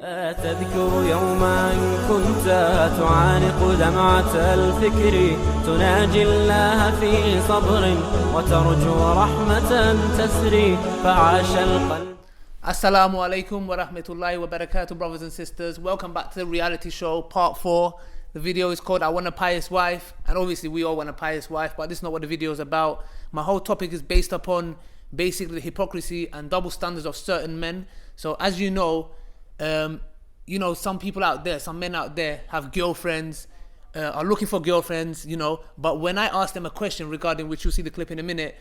تذكر يوما كنت تعانق دمعة الفكر تناجي الله في صبر وترجو رحمة تسري فعاش القلب. Assalamu alaikum wa rahmatullahi wa barakatuh, brothers and sisters. Welcome back to the reality show, part 4. The video is called I Want a Pious Wife, and obviously we all want a pious wife, but this is not what the video is about. My whole topic is based upon basically the hypocrisy and double standards of certain men. So as you know, some people out there, some men out there have girlfriends, are looking for girlfriends, but when I ask them a question regarding, which you'll see the clip in a minute,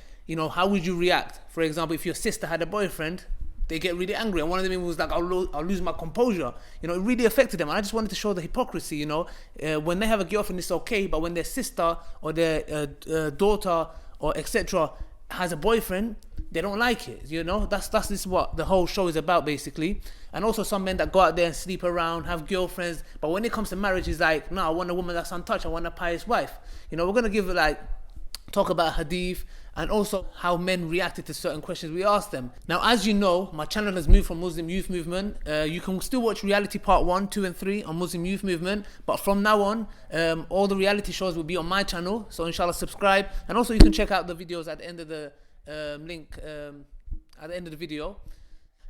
how would you react? For example, if your sister had a boyfriend, they get really angry, and one of them was like, I'll lose my composure. It really affected them, and I just wanted to show the hypocrisy. When they have a girlfriend, it's okay, but when their sister or their daughter or etc. has a boyfriend, they don't like it. This is what the whole show is about, basically. And also some men that go out there and sleep around, have girlfriends, but when it comes to marriage, it's like, no, I want a woman that's untouched. I want a pious wife. We're gonna give it talk about hadith and also how men reacted to certain questions we asked them. Now, as you know, my channel has moved from Muslim Youth Movement. You can still watch reality part 1, 2 and 3 on Muslim Youth Movement, but from now on, all the reality shows will be on my channel, so inshallah subscribe, and also you can check out the videos at the end of the link at the end of the video.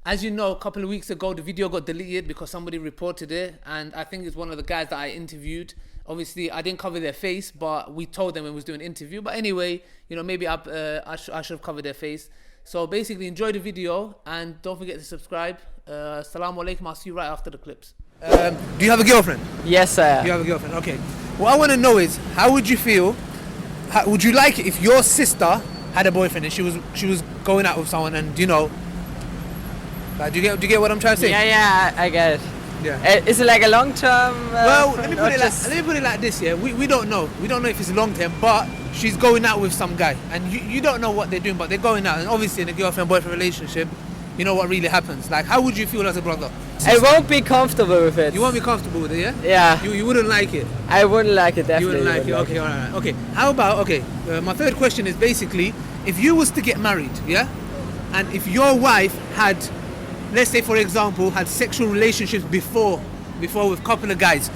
As you know, a couple of weeks ago the video got deleted because somebody reported it, and I think it's one of the guys that I interviewed. Obviously I didn't cover their face, but we told them when we was doing an interview. But anyway, maybe I should have covered their face. So basically, enjoy the video and don't forget to subscribe. Assalamu alaikum. I'll see you right after the clips. Do you have a girlfriend? Yes, I am. You have a girlfriend, okay. What I want to know is, how would you feel, would you like it if your sister had a boyfriend and she was going out with someone, and do you get what I'm trying to say? Yeah, I get it. Yeah. Is it like a long term? Let me put it like this. Yeah, we don't know. We don't know if it's long term, but she's going out with some guy, and you don't know what they're doing, but they're going out, and obviously in a girlfriend-boyfriend relationship, you know what really happens. Like, how would you feel as a brother? I won't be comfortable with it. You won't be comfortable with it, yeah? Yeah. You wouldn't like it. I wouldn't like it, definitely. You wouldn't like it. Okay, alright. Okay. How about my third question is basically, if you was to get married, yeah, and if your wife had, let's say for example, had sexual relationships before with a couple of guys,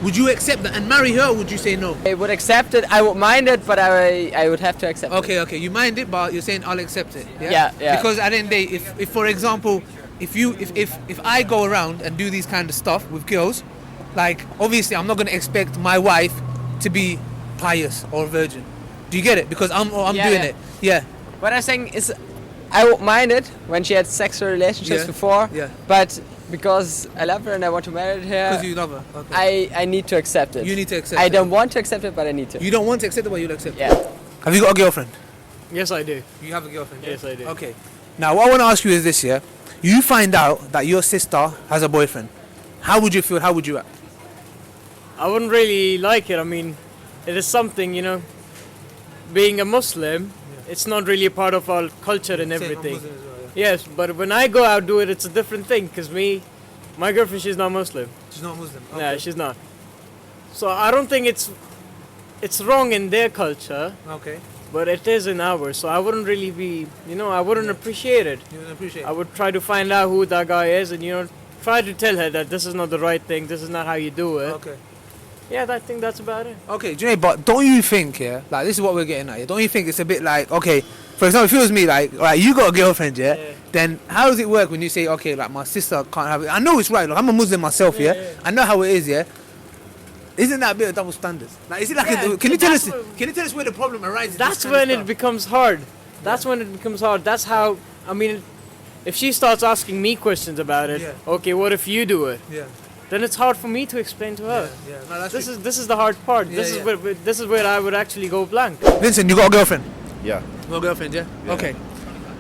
would you accept that and marry her, or would you say no? I would accept it. I would mind it, but I would have to accept it. Okay. You mind it, but you're saying I'll accept it. Yeah. Because at the end of the day, if for example, if I go around and do these kind of stuff with girls, like obviously I'm not gonna expect my wife to be pious or virgin. Do you get it? Because I'm doing it. Yeah. What I'm saying is, I would mind it when she had sexual relationships before. Yeah. But because I love her and I want to marry her. Because you love her. Okay. I need to accept it. You need to accept it. I don't want to accept it, but I need to. You don't want to accept it, but you'll accept it. Yeah. Have you got a girlfriend? Yes, I do. You have a girlfriend? Yes, I do. Okay. Now, what I want to ask you is this, yeah? You find out that your sister has a boyfriend. How would you feel? How would you act? I wouldn't really like it. I mean, it is something, being a Muslim, it's not really a part of our culture and everything. Muslim as well, yeah. Yes, but when I go out do it, it's a different thing, because my girlfriend, she's not Muslim. She's not Muslim? Okay. Yeah, she's not. So I don't think it's wrong in their culture. Okay. But it is in ours, so I wouldn't really be, I wouldn't appreciate it. You wouldn't appreciate it? I would try to find out who that guy is and, try to tell her that this is not the right thing, this is not how you do it. Okay. Yeah, I think that's about it. Okay, Junaid, but don't you think, like this is what we're getting at here, don't you think it's a bit like, okay, for example, if it was me, like you got a girlfriend, then how does it work when you say, okay, like my sister can't have it? I know it's right, like I'm a Muslim myself, I know how it is, Isn't that a bit of double standards? Like, is it like can you tell us where the problem arises? That's when it becomes hard. That's when it becomes hard. That's how, if she starts asking me questions about it, okay, what if you do it? Yeah. Then it's hard for me to explain to her. Yeah. No, this is the hard part. This is where I would actually go blank. Vincent, you got a girlfriend? Yeah. You got a girlfriend, yeah? Okay.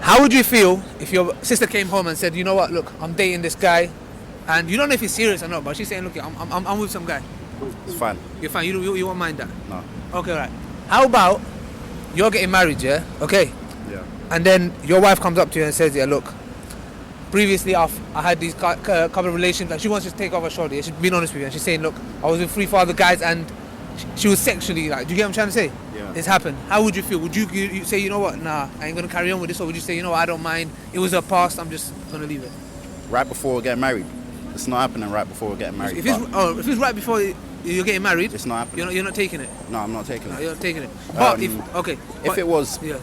How would you feel if your sister came home and said, you know what, look, I'm dating this guy, and you don't know if he's serious or not, but she's saying, look, I'm with some guy. It's fine. You're fine. You won't mind that? No. Okay, right. How about you're getting married, yeah? Okay. Yeah. And then your wife comes up to you and says, yeah, look, previously I had these couple of relations, and she wants to take off her shoulder. Yeah? She's being honest with you, and she's saying, look, I was with 3 other guys, and she was sexually, like, do you get what I'm trying to say? Yeah. It's happened. How would you feel? Would you say, you know what, nah, I ain't gonna carry on with this, or would you say, you know what, I don't mind, it was a past, I'm just gonna leave it? Right before we get married, It's not happening right before we're getting married. If it's right before you're getting married, it's not happening. You're not taking it. No, I'm not taking it. You're not taking it. But if it was, yeah,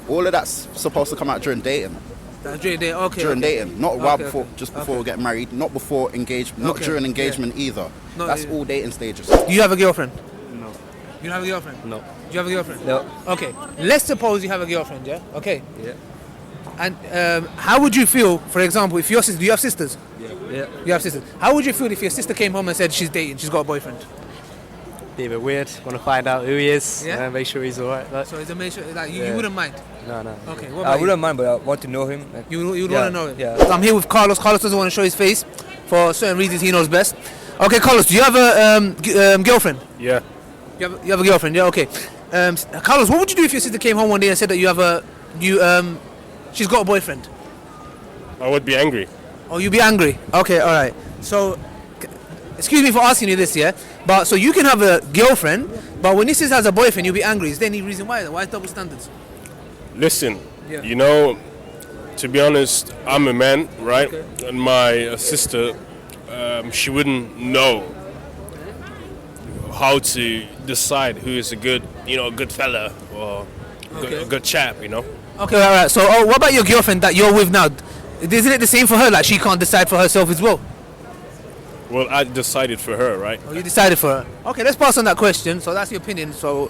all of that's supposed to come out during dating. During dating, okay. During dating, not Okay, before, okay. just before we get married, not before engagement, not Okay, during engagement either. No, That's yeah. all dating stages. Do you have a girlfriend? No. You don't have a girlfriend? No. Do you have a girlfriend? No. Okay. Let's suppose you have a girlfriend, yeah? Okay. Yeah. And how would you feel, for example, if your sister, do you have sisters? Yeah. You have sisters. How would you feel if your sister came home and said she's dating, she's got a boyfriend? Be a bit weird. Want to find out who he is. Yeah? Make sure he's alright. Like, So it's a make sure, like, you Yeah. wouldn't mind? no. Okay, what I about you? wouldn't mind, but I want to know him. Like, You'd Yeah, want to know him? yeah. So I'm here with Carlos. Carlos doesn't want to show his face for certain reasons he knows best. Okay, Carlos, do you have a girlfriend? Yeah. You have a girlfriend, yeah, okay. Carlos, what would you do if your sister came home one day and said that she's got a boyfriend? I would be angry. Oh, you'd be angry? Okay, alright. So, excuse me for asking you this, yeah? But, so you can have a girlfriend, but when your sister has a boyfriend, you'll be angry. Is there any reason why? Why is double standards? Listen, Yeah. you know, to be honest, I'm a man, right? Okay. And my sister, she wouldn't know how to decide who is a good fella or Okay. a good chap, you know? Okay, alright. So, what about your girlfriend that you're with now? Isn't it the same for her? Like, she can't decide for herself as well? Well, I decided for her, right? Oh, you decided for her. Okay, let's pass on that question. So that's your opinion. So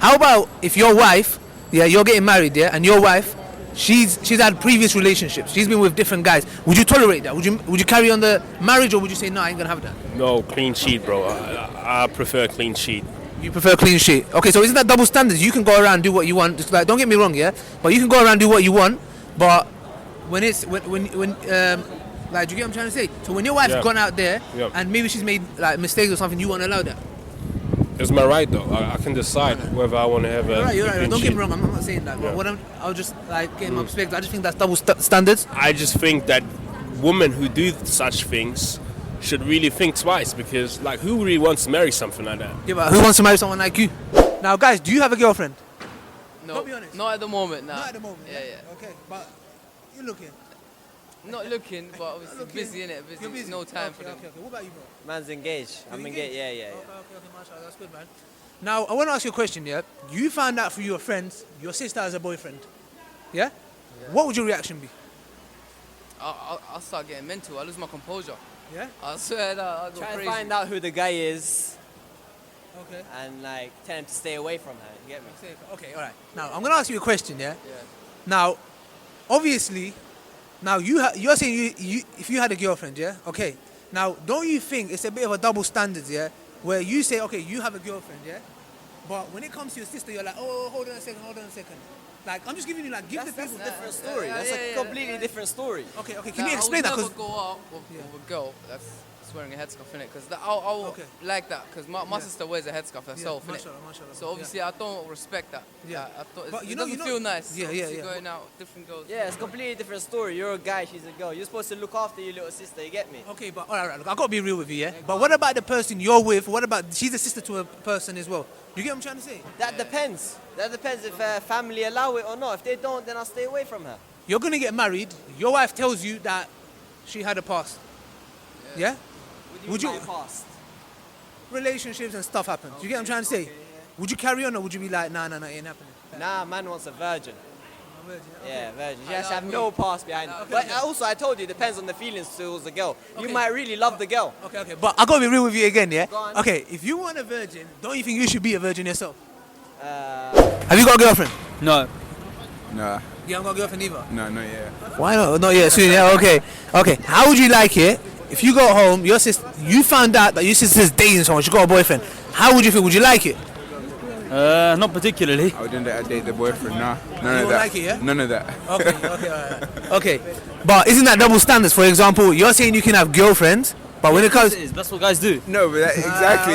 how about if your wife, yeah, you're getting married, yeah, and your wife, she's had previous relationships. She's been with different guys. Would you tolerate that? Would you carry on the marriage, or would you say no, I ain't gonna have that? No, clean sheet, bro. I prefer clean sheet. You prefer clean sheet. Okay, so isn't that double standards? You can go around and do what you want. Just like, don't get me wrong, yeah, but you can go around and do what you want. But when it's when like, do you get what I'm trying to say? So when your wife's Yeah. gone out there Yeah. and maybe she's made like mistakes or something, you won't allow that. It's my right, though. I can decide whether I want to have a You're right. clean Don't get sheet. me wrong. I'm not saying that. Yeah. But what I was just like getting my perspective. I just think that's double standards. I just think that women who do such things should really think twice, because, like, who really wants to marry something like that? Yeah, but who wants to marry someone like you? Now, guys, do you have a girlfriend? No, Don't be honest. not at the moment. Nah. Not at the moment. Yeah. Okay, but you're looking. Not looking, but obviously busy innit? Busy. You're busy. No time okay, for them. Okay. What about you, bro? man's engaged. I'm engaged. Yeah. Okay, mashallah, that's good, man. Now, I want to ask you a question. Yeah, you found out through your friends your sister has a boyfriend. Yeah. What would your reaction be? I'll start getting mental. I lose my composure. Yeah. I swear that I'll go Try crazy. and find out who the guy is Okay. and like tell him to stay away from her. You get me? Okay, all right. Now, I'm gonna ask you a question. Yeah. Yeah. Now, obviously, now you're saying you if you had a girlfriend, yeah? Okay. Now, don't you think it's a bit of a double standard, yeah? Where you say, okay, you have a girlfriend, yeah? But when it comes to your sister, you're like, oh, hold on a second. Like, I'm just giving you, like, give the people... Different story. yeah, That's yeah, a yeah. completely different story. Okay, can you explain that? I would Because never go out with a girl that's wearing a headscarf in it, because I'll Okay. like that, because my sister wears a headscarf herself, innit? mashallah. So obviously I don't respect that. Yeah. I thought But it you know- doesn't feel nice. Yeah, obviously yeah. Going out, different girls. Yeah, it's a completely different story. You're a guy, she's a girl. You're supposed to look after your little sister. You get me? Okay, but all right, look, I gotta be real with you, yeah? But what about the person you're with? What about she's a sister to a person as well? You get what I'm trying to say? That depends. That depends if her family allow it or not. If they don't, then I'll stay away from her. You're gonna get married. Your wife tells you that she had a past. Yeah? Would you- Past? Relationships and stuff happen. You get what I'm trying to say? Would you carry on, or would you be like, nah, it ain't happening? Nah, man wants a virgin. Yeah, virgin. She I has to have agree. no past behind her. But also, I told you, it depends on the feelings towards the girl. You Okay. might really love the girl. Okay, but I gotta be real with you again, yeah? Go on. Okay, if you want a virgin, don't you think you should be a virgin yourself? Uh, Have you got a girlfriend? No. Nah, You haven't got a girlfriend either. no, not yet. Why not? Not yet, soon. Yeah, okay. How would you like it if you go home, your sister, you found out that your sister's dating someone, she got a boyfriend? How would you feel? Would you like it? Not particularly. I wouldn't date the boyfriend, nah. None You of won't that. like it, yeah? None of that. Okay, alright. Okay, but isn't that double standards? For example, you're saying you can have girlfriends, but when it comes, That's what guys do. No, but exactly.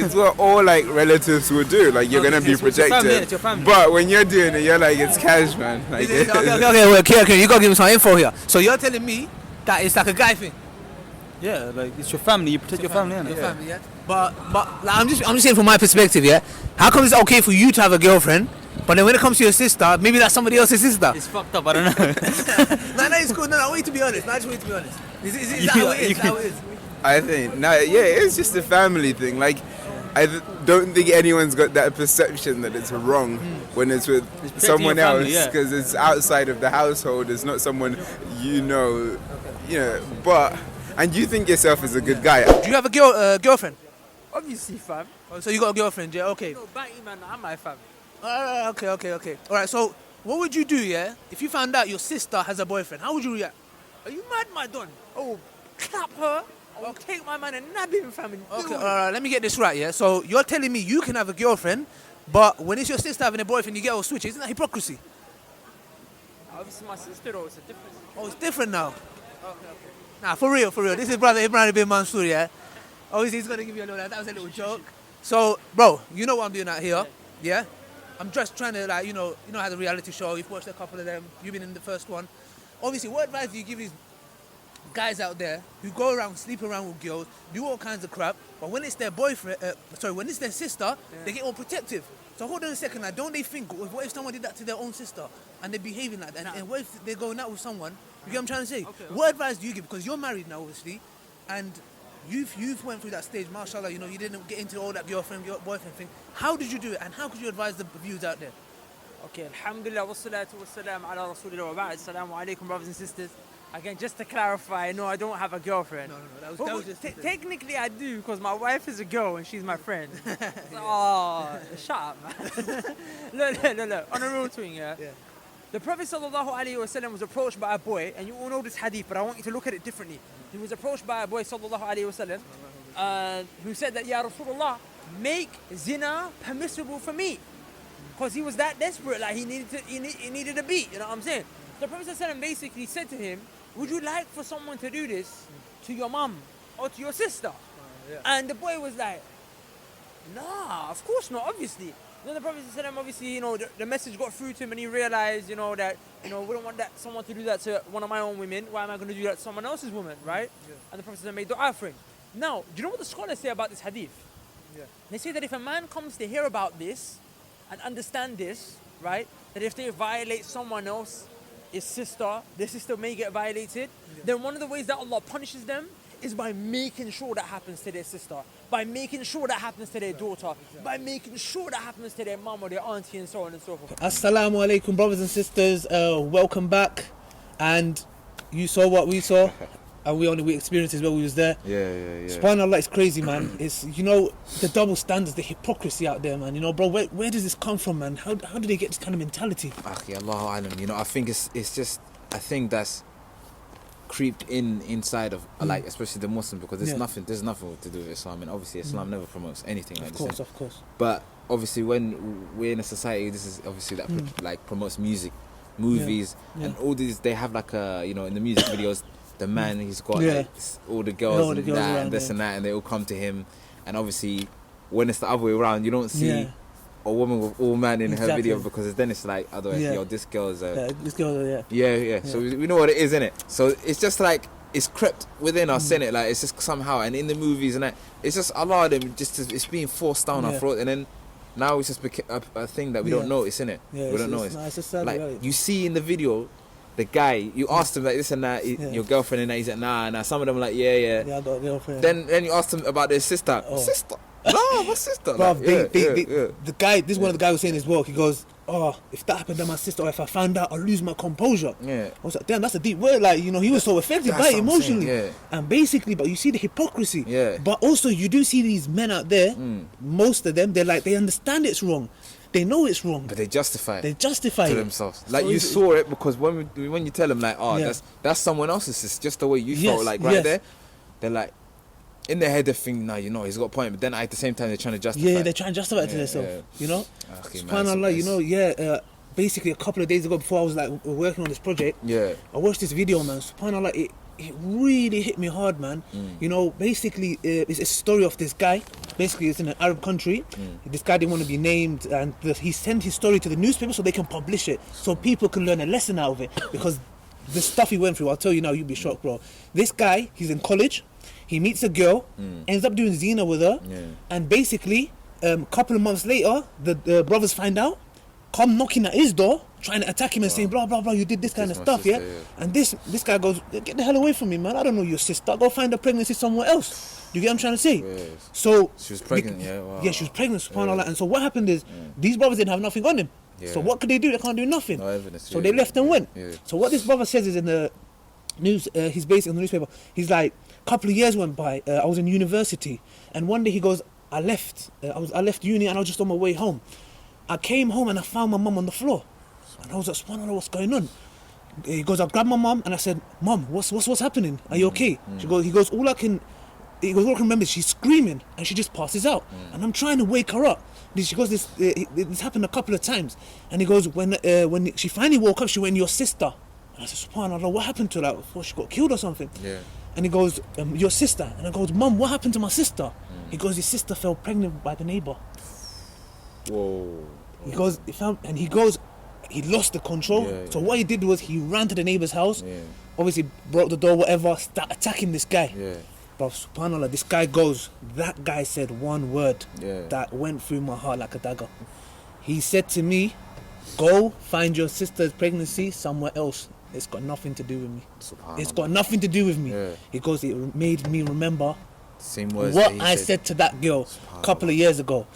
It's what all like relatives would do. Like you're gonna be it's your family, protected. it's your family. But when you're doing it, you're like it's cash, man. Like, okay, you gotta give me some info here. So you're telling me that it's like a guy thing? Yeah, like it's your family. You protect your family, innit? Your family, yeah. But like, I'm just saying from my perspective, yeah. How come it's okay for you to have a girlfriend, but then when it comes to your sister, maybe that's somebody else's sister? It's fucked up. I don't know. No, it's cool. No, I want you to be honest. No, I just want you to be honest. Is that how it is? Is that how it is? I think, it's just a family thing. Like, don't think anyone's got that perception that it's wrong when it's with someone else, because it's outside of the household. It's not someone you know. But and you think yourself as a good guy. Do you have a girlfriend? Obviously, fam. Oh, so you got a girlfriend, yeah? Okay. No, Banky, man, I'm my fam. Okay. All right. So what would you do, yeah, if you found out your sister has a boyfriend? How would you react? Are you mad, my don? Oh, clap her. I'll take my man and nab him, fam. Okay, let me get this right, yeah? So you're telling me you can have a girlfriend, but when it's your sister having a boyfriend, you get all switch. Isn't that hypocrisy? Obviously, my sister, though, it's a difference. Oh, it's different now. Okay. Nah, for real. This is brother Ibrahim bin Mansour, yeah? Obviously, he's going to give you a little, that was a little joke. So, bro, you know what I'm doing out here, yeah? I'm just trying to, like, you know how the reality show, you've watched a couple of them, you've been in the first one. Obviously, what advice do you give these guys out there who go around, sleep around with girls, do all kinds of crap, but when it's their boyfriend, when it's their sister, they get all protective. So hold on a second, now, don't they think, what if someone did that to their own sister and they're behaving like that? And what if they're going out with someone? You get what I'm trying to say? Okay. What advice do you give? Because you're married now, obviously, and you've went through that stage, mashallah, you didn't get into all that boyfriend thing. How did you do it, and how could you advise the viewers out there? Okay, alhamdulillah, wassalatu wassalam ala rasulillah wa ba'd. Assalamu alaikum, brothers and sisters. Again, just to clarify, no, I don't have a girlfriend. No, that was just... Technically, I do, because my wife is a girl and she's my friend. Oh, shut up, man. Look. On a real thing, yeah? The Prophet sallallahu alaihi wasallam was approached by a boy, and you all know this hadith, but I want you to look at it differently. He was approached by a boy sallallahu alaihi wasallam, who said that, Ya Rasulullah, make zina permissible for me. Because he was that desperate, like he needed a beat, you know what I'm saying? The Prophet sallallahu alaihi wasallam basically said to him, would you like for someone to do this to your mum or to your sister? And the boy was like, nah, of course not, obviously. Then the Prophet ﷺ, obviously, the message got through to him, and he realized, that, we don't want someone to do that to one of my own women. Why am I going to do that to someone else's woman, right? And the Prophet ﷺ made dua for him. Now, do you know what the scholars say about this hadith? They say that if a man comes to hear about this and understand this, right, that if they violate someone else, their sister may get violated, then one of the ways that Allah punishes them is by making sure that happens to their sister, by making sure that happens to their daughter, by making sure that happens to their mum or their auntie, and so on and so forth. Assalamu alaikum, brothers and sisters. Welcome back. And you saw what we saw, and we experienced as well. We was there. Yeah. SubhanAllah, it's crazy, man. It's the double standards, the hypocrisy out there, man. Bro, where does this come from, man? How do they get this kind of mentality? Allahu alam. I think it's just a thing that's creeped inside of like especially the Muslims, because there's nothing to do with Islam, and obviously Islam never promotes anything like this. Of course. But obviously when we're in a society, this is obviously that like promotes music, movies, and all these. They have like in the music videos, the man he's got like, all the girls and that and this and that, and they all come to him. And obviously when it's the other way around, you don't see a woman with all man in her video, because then it's like otherwise, this girl's this girl, So we know what it is, innit? So it's just like it's crept within us, innit? Like it's just somehow, and in the movies and that, it's just a lot of them. It's being forced down our throat, and then now it's just a thing that we don't notice, innit? We don't notice. It's just sad, like right? you see in the video, the guy, you asked him like this and that, your girlfriend, and that, he's like nah. Some of them are like yeah, I got a girlfriend. Then you asked him about their sister. Sister. No, my sister. Bro, the guy, this is one of the guys who was saying his work. He goes, oh, if that happened to my sister, or if I found out, I'll lose my composure. I was like, damn, that's a deep word. Like, he was so affected by it emotionally. And basically, but you see the hypocrisy. But also, you do see these men out there, most of them, they understand it's wrong. They know it's wrong, but they justify it to themselves. Like, so you saw it, because when you tell them like, that's someone else's, it's just the way you felt, like there, they're like, in their head they think, he's got a point, but then at the same time they're trying to justify it. They're trying to justify it to themselves, SubhanAllah, basically a couple of days ago, before I was like working on this project, I watched this video, man. SubhanAllah, it really hit me hard, man. Basically it's a story of this guy. Basically it's in an Arab country. This guy didn't want to be named, and he sent his story to the newspaper so they can publish it, so people can learn a lesson out of it, because the stuff he went through, I'll tell you now, you'll be shocked, bro. This guy, he's in college, he meets a girl, ends up doing zina with her, and basically a couple of months later the brothers find out. come knocking at his door, trying to attack him and saying blah blah blah, you did this kind of stuff, sister, yeah? And this guy goes, get the hell away from me, man. I don't know your sister. Go find a pregnancy somewhere else. Do you get what I'm trying to say? Yes. So She was pregnant, yeah. Wow. yeah, she was pregnant, subhanAllah. And so what happened is these brothers didn't have nothing on him. Yeah. So what could they do? They can't do nothing. No evidence. So they left and went. Yeah. So what this brother says is in the news, he's based in the newspaper. He's like, a couple of years went by. I was in university, and one day he goes, I left uni and I was just on my way home. I came home and I found my mum on the floor, and I was like, subhanAllah, what's going on? He goes, I grabbed my mum and I said, Mum, what's happening? Are you okay? He goes, all I can remember is she's screaming and she just passes out, and I'm trying to wake her up. She goes, this happened a couple of times, and he goes, when she finally woke up, she went, your sister. And I said, subhanAllah, what happened to her? Like, well, she got killed or something. Yeah. And he goes, your sister. And I goes, Mum, what happened to my sister? He goes, his sister fell pregnant by the neighbor. Whoa. He goes, he lost the control. Yeah, so yeah. what he did was he ran to the neighbor's house, Yeah. obviously broke the door, whatever, start attacking this guy. Yeah. But subhanAllah, this guy goes, that guy said one word Yeah. that went through my heart like a dagger. He said to me, go find your sister's pregnancy somewhere else. It's got nothing to do with me. It's got nothing to do with me. Yeah. He goes, it made me remember Same words what that he I said to that girl a couple of years ago.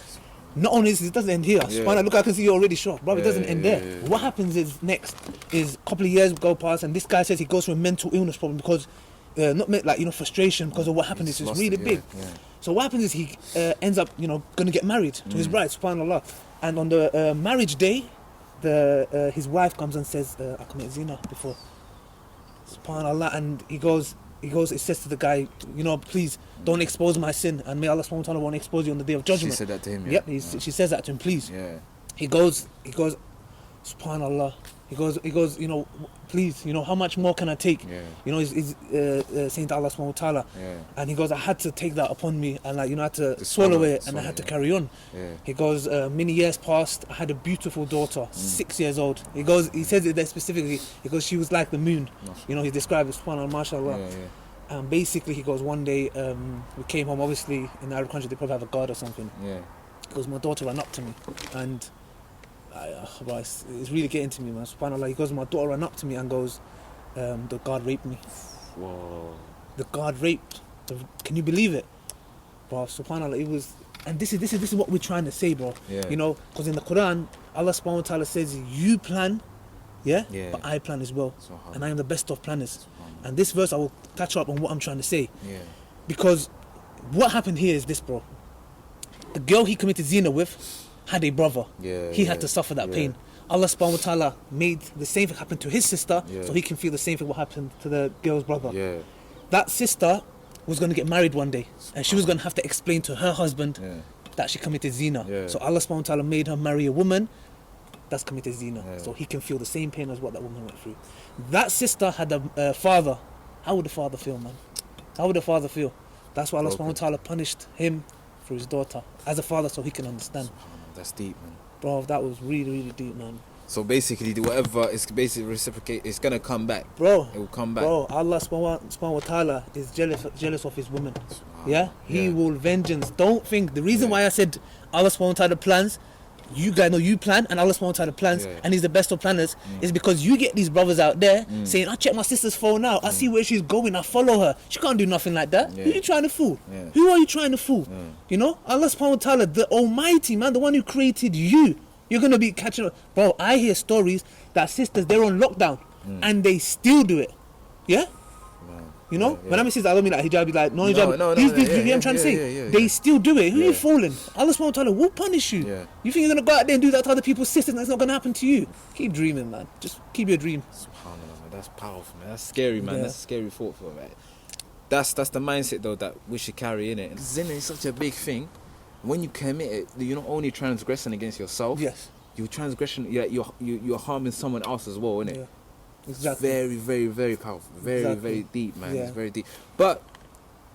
Not only this, it doesn't end here. Yeah. Subhanallah, look, I can see you're already shocked, bro. It doesn't end there. Yeah. What happens is next is a couple of years go past, and this guy says he goes through a mental illness problem because frustration because of what happened. This is really big. Yeah. So what happens is he ends up, gonna get married to his bride, subhanallah. And on the marriage day, his wife comes and says, I committed zina before. Subhanallah. And he goes, it says to the guy, please don't expose my sin, and may Allah subhanahu wa ta'ala won't expose you on the day of judgment. She said that to him, yeah? Yep, she says that to him, please. Yeah. He goes, subhanallah. He goes, please, how much more can I take? Yeah. He's saying to Allah subhanahu wa ta'ala. Yeah. And he goes, I had to take that upon me, and I had to swallow it, and I had to carry on. Yeah. He goes, many years passed, I had a beautiful daughter, 6 years old. He says it there specifically, he goes, she was like the moon. He described it, subhanallah, mashallah. Yeah, yeah. And basically he goes, one day we came home, obviously in the Arab country they probably have a guard or something. Yeah. He goes, my daughter ran up to me, and it's really getting to me, man, subhanallah. He goes, my daughter ran up to me and goes, the guard raped me. Whoa. The guard raped. Can you believe it? Bro, subhanallah, it was, and this is what we're trying to say, bro. Yeah. Because in the Quran, Allah subhanahu wa ta'ala says, you plan, Yeah. but I plan as well. Subhanallah. And I am the best of planners. And this verse, I will catch up on what I'm trying to say. Yeah. Because what happened here is this, bro. The girl he committed zina with had a brother. Yeah. He had to suffer that pain. Allah subhanahu wa ta'ala made the same thing happen to his sister, so he can feel the same thing what happened to the girl's brother. Yeah. That sister was going to get married one day, and she was going to have to explain to her husband that she committed zina. Yeah. So Allah subhanahu wa ta'ala made her marry a woman that's committed zina, so he can feel the same pain as what that woman went through. That sister had a father. How would the father feel, man? How would the father feel? That's why Allah subhanahu wa ta'ala punished him for his daughter as a father, so he can understand. That's deep, man. Bro, that was really, really deep, man. So basically, whatever is basically reciprocate, it's gonna come back. Bro, it will come back. Bro, Allah subhanahu wa ta'ala is jealous of his women. Yeah? He will vengeance. Don't think the reason why I said Allah subhanahu wa ta'ala plans, you guys know you plan and Allah subhanahu wa ta'ala plans, and he's the best of planners, is because you get these brothers out there saying, I check my sister's phone now, I see where she's going, I follow her. She can't do nothing like that. Who are you trying to fool? Who are you trying to fool? Allah subhanahu wa ta'ala, the Almighty, man, the one who created you. You're going to be catching up. Bro, I hear stories that sisters, they're on lockdown and they still do it. Yeah? When I mean sisters, I don't mean like hijab, like no hijab. You know what I'm trying to say? They still do it. Who are you fooling? Allah subhanahu wa ta'ala will punish you. You think you're going to go out there and do that to other people's sisters and that's not going to happen to you? Keep dreaming, man. Just keep your dream. SubhanAllah, man. That's powerful, man. That's scary, man. That's a scary thought for me. That's the mindset, though, that we should carry in it. Zina is such a big thing. When you commit it, you're not only transgressing against yourself. Yes. You're harming someone else as well, innit? Yeah. Exactly. It's very, very, very powerful. Very, very deep, man. Yeah. It's very deep. But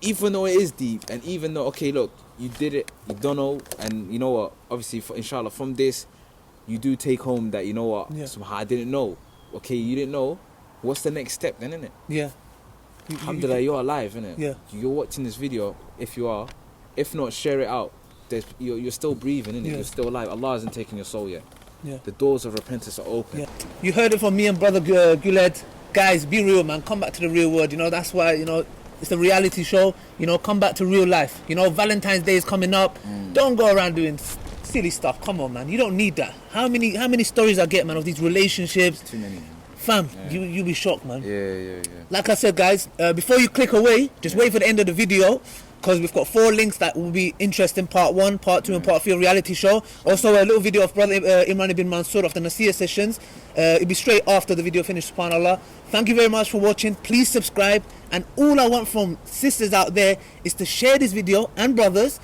even though it is deep, and even though, okay, look, you did it, you don't know, and you know what? Obviously, inshallah, from this, you do take home that, you know what? Somehow I didn't know. Okay, you didn't know. What's the next step then, innit? Yeah. Alhamdulillah, you're alive, innit? Yeah. You're watching this video, if you are. If not, share it out. You're still breathing, innit? You're still alive. Allah hasn't taken your soul yet. the doors of repentance are open. Yeah. You heard it from me and brother Guled. Guys, be real, man. Come back to the real world. You know, that's why, you know, it's a reality show. You know, come back to real life. You know, Valentine's Day is coming up. Don't go around doing silly stuff. Come on, man. You don't need that. How many stories I get, man, of these relationships? Too many. Fam, you'll be shocked, man. Yeah. Like I said, guys, before you click away, just wait for the end of the video, because we've got 4 links that will be interesting. Part 1, Part 2 and Part 3 of reality show. Also a little video of brother Imran ibn Mansour of the Nasir sessions. It'll be straight after the video finished, subhanAllah. Thank you very much for watching. Please subscribe, and all I want from sisters out there is to share this video, and brothers,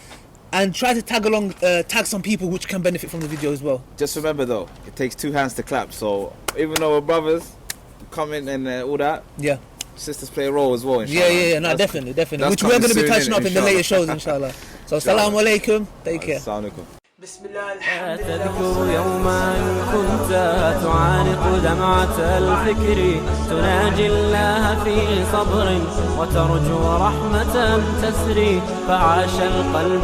and try to tag some people which can benefit from the video as well. Just remember though, it takes 2 hands to clap, so even though we're brothers, comment and all that, sisters play a role as well, inshallah. Yeah, no, definitely. Which we're going to be touching up in the later shows, inshallah. So, assalamu alaikum, take care. Assalamu alaikum. تذكر يوما كنت تعانق دمعة الفكر تناجي الله في صبر وترجو رحمة تسري فعاش القلب